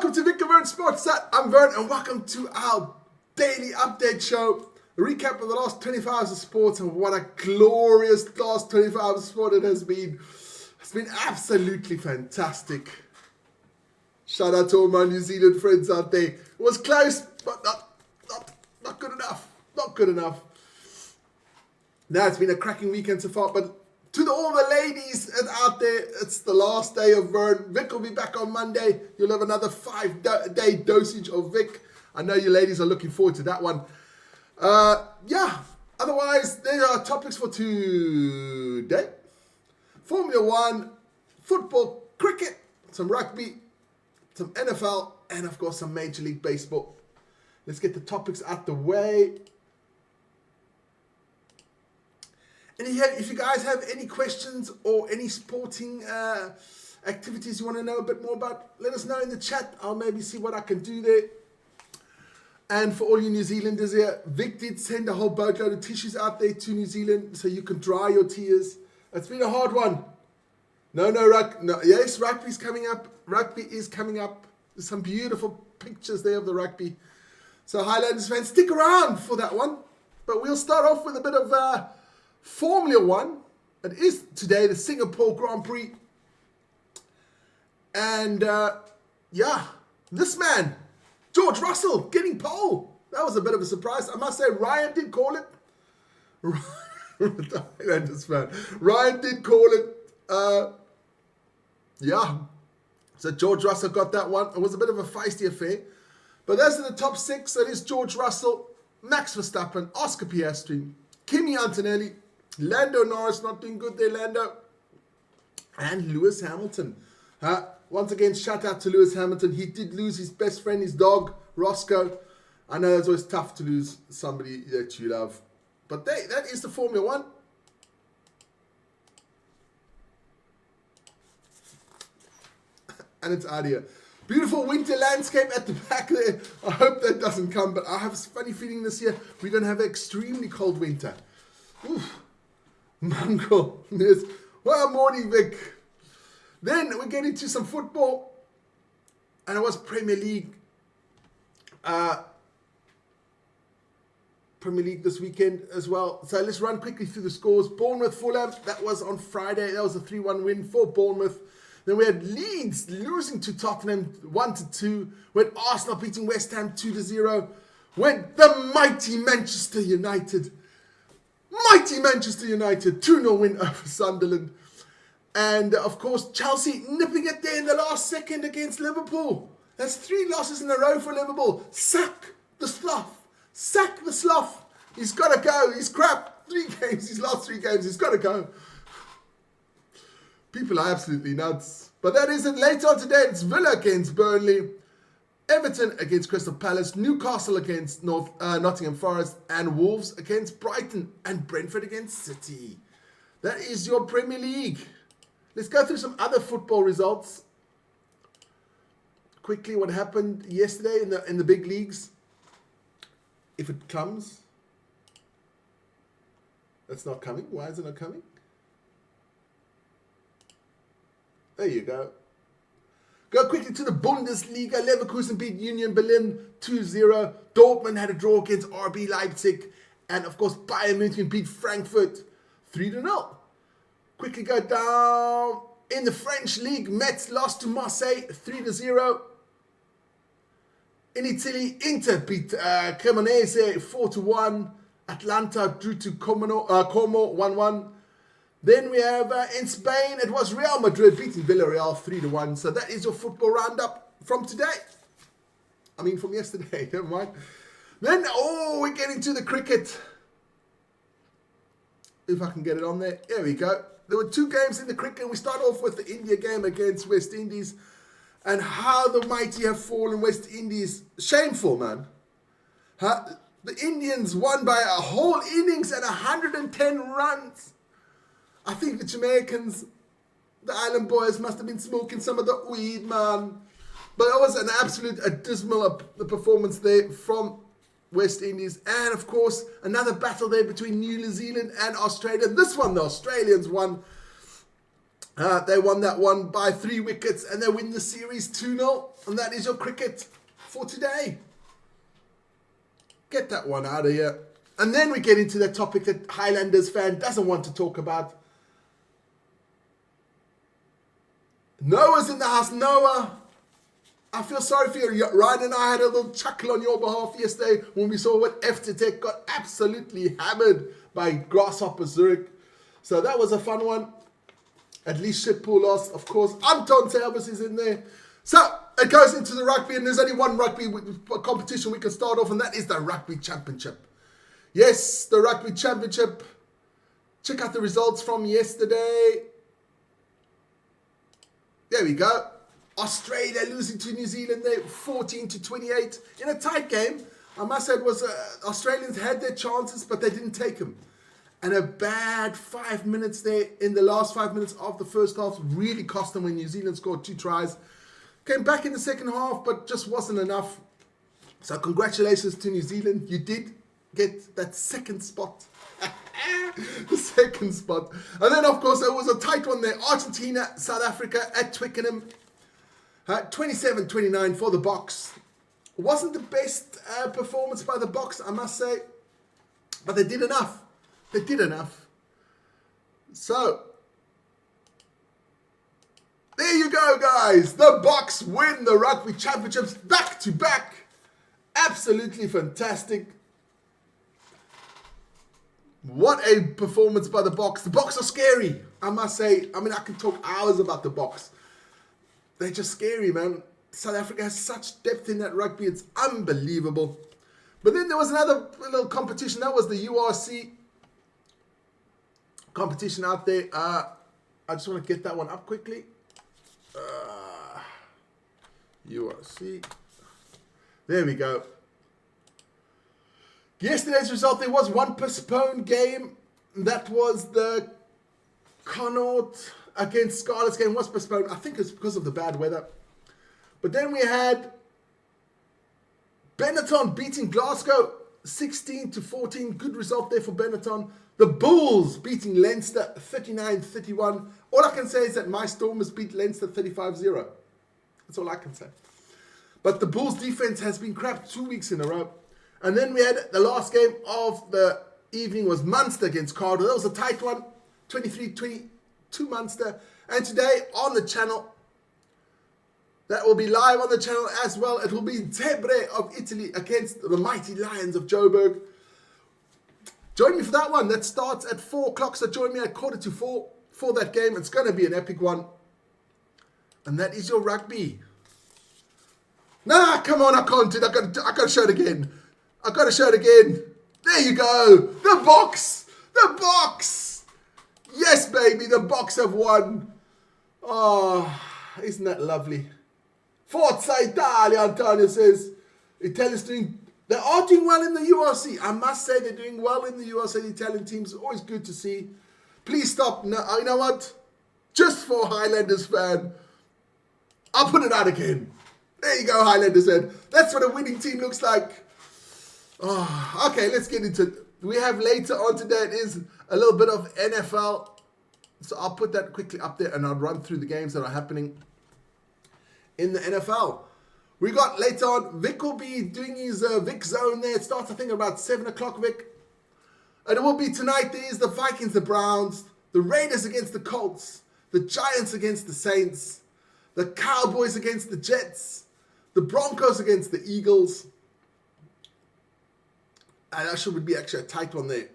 Welcome to Vic and Vern Sports Chat. I'm Vern and welcome to our daily update show. A recap of the last 24 hours of sports and what a glorious last 24 hours of sport it has been. It's been absolutely fantastic. Shout out to all my New Zealand friends out there. It was close, but not good enough. Not good enough. Now it's been a cracking weekend so far, but to all the ladies out there, it's the last day of Vern. Vic will be back on Monday. You'll have another 5-day dosage of Vic. I know you ladies are looking forward to that one. Otherwise, there are topics for today. Formula 1, football, cricket, some rugby, some NFL, and of course some Major League Baseball. Let's get the topics out the way. And if you guys have any questions or any sporting activities you want to know a bit more about, let us know in the chat. I'll maybe see what I can do there. And for all you New Zealanders here, Vic did send a whole boatload of tissues out there to New Zealand so you can dry your tears. It's been a hard one. Yes, rugby's coming up. Rugby is coming up. There's some beautiful pictures there of the rugby. So Highlanders fans, stick around for that one. But we'll start off with a bit of Formula 1. It is today the Singapore Grand Prix. And this man, George Russell, getting pole. That was a bit of a surprise. I must say, Ryan did call it. Ryan did call it. So George Russell got that one. It was a bit of a feisty affair. But those are the top six. So it is George Russell, Max Verstappen, Oscar Piastri, Kimi Antonelli, Lando Norris, not doing good there, Lando, and Lewis Hamilton. Once again, shout out to Lewis Hamilton. He did lose his best friend, his dog, Roscoe. I know it's always tough to lose somebody that you love. But that is the Formula 1. And it's out here. Beautiful winter landscape at the back there. I hope that doesn't come, but I have a funny feeling this year we're going to have an extremely cold winter. Oof. Mungo. Yes. Well, morning, Vic. Then we get into some football. And it was Premier League. Premier League this weekend as well. So let's run quickly through the scores. Bournemouth, Fulham. That was on Friday. That was a 3-1 win for Bournemouth. Then we had Leeds losing to Tottenham 1-2. We had Arsenal beating West Ham 2-0. We had the mighty Manchester United 2-0 win over Sunderland. And of course, Chelsea nipping it there in the last second against Liverpool. That's 3 losses in a row for Liverpool. Sack the sloth. He's got to go. He's crap. 3 games. His last 3 games. He's got to go. People are absolutely nuts. But that isn't later on today. It's Villa against Burnley, Everton against Crystal Palace, Newcastle against Nottingham Forest, and Wolves against Brighton, and Brentford against City. That is your Premier League. Let's go through some other football results. Quickly, what happened yesterday in the big leagues. If it comes. It's not coming. Why is it not coming? There you go. Go quickly to the Bundesliga. Leverkusen beat Union Berlin 2-0. Dortmund had a draw against RB Leipzig. And of course, Bayern München beat Frankfurt 3-0. Quickly go down. In the French league, Metz lost to Marseille 3-0. In Italy, Inter beat Cremonese 4-1. Atlanta drew to Como 1-1. Then we have in Spain, it was Real Madrid beating Villarreal 3-1. So that is your football roundup from today. From yesterday, never mind. Then, we're getting to the cricket. If I can get it on there. There we go. There were 2 games in the cricket. We start off with the India game against West Indies. And how the mighty have fallen, West Indies. Shameful, man. The Indians won by a whole innings and 110 runs. I think the Jamaicans, the island boys, must have been smoking some of the weed, man. But it was an absolute dismal performance there from West Indies. And, of course, another battle there between New Zealand and Australia. This one, the Australians won They won that one by 3 wickets and they win the series 2-0. And that is your cricket for today. Get that one out of here. And then we get into the topic that Highlanders fan doesn't want to talk about. Noah's in the house. Noah, I feel sorry for you. Ryan and I had a little chuckle on your behalf yesterday when we saw what FTTech got absolutely hammered by Grasshopper Zurich. So that was a fun one. At least Shitpool lost, of course. Anton Service is in there. So it goes into the rugby, and there's only one rugby competition we can start off, and that is the Rugby Championship. Yes, the Rugby Championship. Check out the results from yesterday. There we go. Australia losing to New Zealand there, 14-28 in a tight game. I must say it was Australians had their chances, but they didn't take them. And a bad 5 minutes there in the last 5 minutes of the first half really cost them when New Zealand scored 2 tries. Came back in the second half, but just wasn't enough. So congratulations to New Zealand. You did get that second spot. The second spot. And then, of course, it was a tight one there. Argentina, South Africa at Twickenham. 27-29 for the Box. Wasn't the best performance by the Box, I must say. But they did enough. They did enough. So, there you go, guys. The Box win the Rugby Championships back to back. Absolutely fantastic. What a performance by the Box. The Box are scary, I must say. I mean, I can talk hours about the Box. They're just scary, man. South Africa has such depth in that rugby. It's unbelievable. But then there was another little competition. That was the URC competition out there. I just want to get that one up quickly. URC. There we go. Yesterday's result, there was one postponed game. That was the Connaught against Scarlets game was postponed. I think it's because of the bad weather. But then we had Benetton beating Glasgow 16-14. Good result there for Benetton. The Bulls beating Leinster 39-31. All I can say is that my Stormers beat Leinster 35-0. That's all I can say. But the Bulls defense has been crap 2 weeks in a row. And then we had the last game of the evening was Munster against Cardiff. That was a tight one. 23-22 Munster. And today on the channel, that will be live on the channel as well. It will be Tebre of Italy against the mighty Lions of Joburg. Join me for that one. That starts at 4 o'clock. So join me at 3:45 for that game. It's going to be an epic one. And that is your rugby. Nah, come on, I can't do it. I got to show it again. I got to show it again. There you go. The Box. The Box. Yes, baby. The Box have won. Oh, isn't that lovely? Forza Italia, Antonio says. Italians they are doing well in the URC. I must say they're doing well in the URC. The Italian teams, always good to see. Please stop. No, you know what? Just for Highlanders fan, I'll put it out again. There you go, Highlanders fan. That's what a winning team looks like. Oh, okay, let's get into it. We have later on today, it is a little bit of NFL. So I'll put that quickly up there and I'll run through the games that are happening in the NFL. We got later on, Vic will be doing his Vic zone there. It starts, I think, about 7 o'clock, Vic. And it will be tonight. There's the Vikings, the Browns, the Raiders against the Colts, the Giants against the Saints, the Cowboys against the Jets, the Broncos against the Eagles. And that should be actually a tight one there.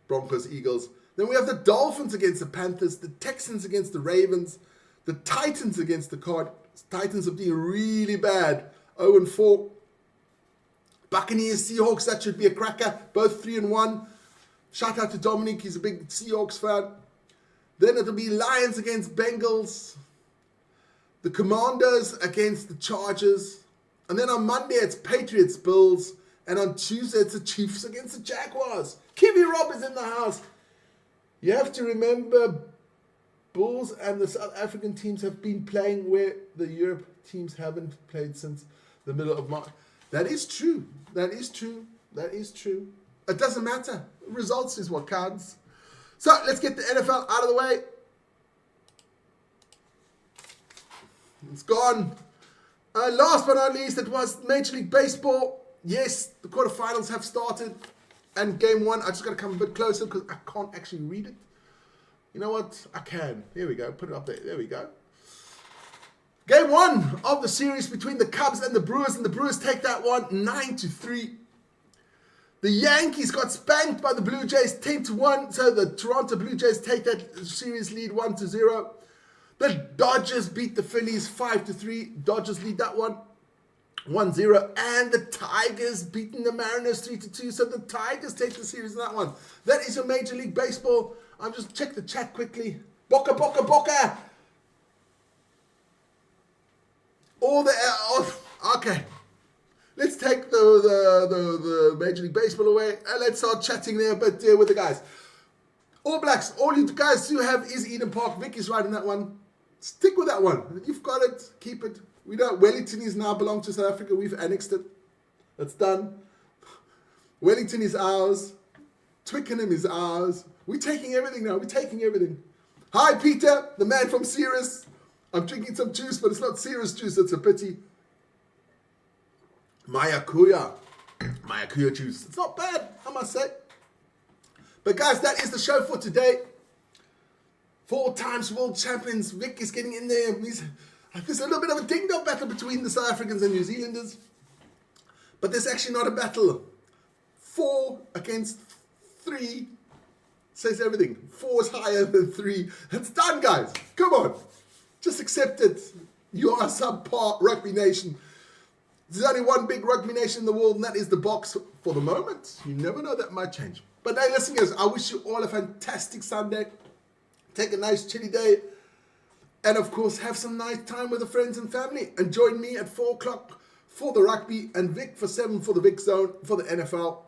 Broncos, Eagles. Then we have the Dolphins against the Panthers, the Texans against the Ravens, the Titans against the Cardinals. Titans are being really bad. 0-4. Buccaneers, Seahawks, that should be a cracker. Both 3-1. Shout out to Dominic, he's a big Seahawks fan. Then it'll be Lions against Bengals. The Commanders against the Chargers. And then on Monday it's Patriots, Bills. And on Tuesday it's the Chiefs against the Jaguars. Kiwi Rob is in the house. You have to remember, Bulls and the South African teams have been playing where the Europe teams haven't played since the middle of March. That is true. That is true. That is true. It doesn't matter. Results is what counts. So let's get the NFL out of the way. It's gone. Last but not least, it was Major League Baseball. Yes, the quarterfinals have started. And game one, I just got to come a bit closer because I can't actually read it. You know what? I can. Here we go. Put it up there. There we go. Game one of the series between the Cubs and the Brewers. And the Brewers take that one 9-3. The Yankees got spanked by the Blue Jays 10-1. So the Toronto Blue Jays take that series lead 1-0. The Dodgers beat the Phillies 5-3. Dodgers lead that one 1-0. And the Tigers beating the Mariners 3-2. So the Tigers take the series in that one. That is your Major League Baseball. I'll just check the chat quickly. Boca, Boca, Boca. All the... okay. Let's take the Major League Baseball away. And let's start chatting there a bit with the guys. All Blacks. All you guys do have is Eden Park. Vic is right in that one. Stick with that one. You've got it. Keep it. We know Wellington is now belong to South Africa. We've annexed it. That's done. Wellington is ours. Twickenham is ours. We're taking everything now. We're taking everything. Hi, Peter, the man from Ceres. I'm drinking some juice, but it's not Ceres juice. It's a pity. Mayakuya juice. It's not bad, I must say. But guys, that is the show for today. 4 times world champions. Vic is getting in there. There's a little bit of a ding-dong battle between the South Africans and New Zealanders. But there's actually not a battle. 4 against 3 says everything. 4 is higher than 3. It's done, guys. Come on. Just accept it. You are subpar rugby nation. There's only one big rugby nation in the world, and that is the Boks for the moment. You never know, that might change. But hey, listen, guys, I wish you all a fantastic Sunday. Take a nice chilly day. And of course, have some nice time with the friends and family. And join me at 4 o'clock for the rugby and Vic for 7 for the Vic Zone for the NFL.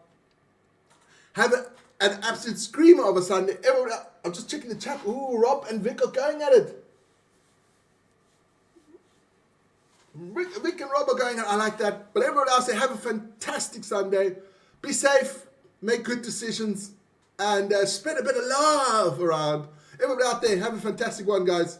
Have an absolute screamer of a Sunday. I'm just checking the chat. Ooh, Rob and Vic are going at it. Vic and Rob are going at it. I like that. But everyone else, have a fantastic Sunday. Be safe. Make good decisions. And spread a bit of love around. Everybody out there, have a fantastic one, guys.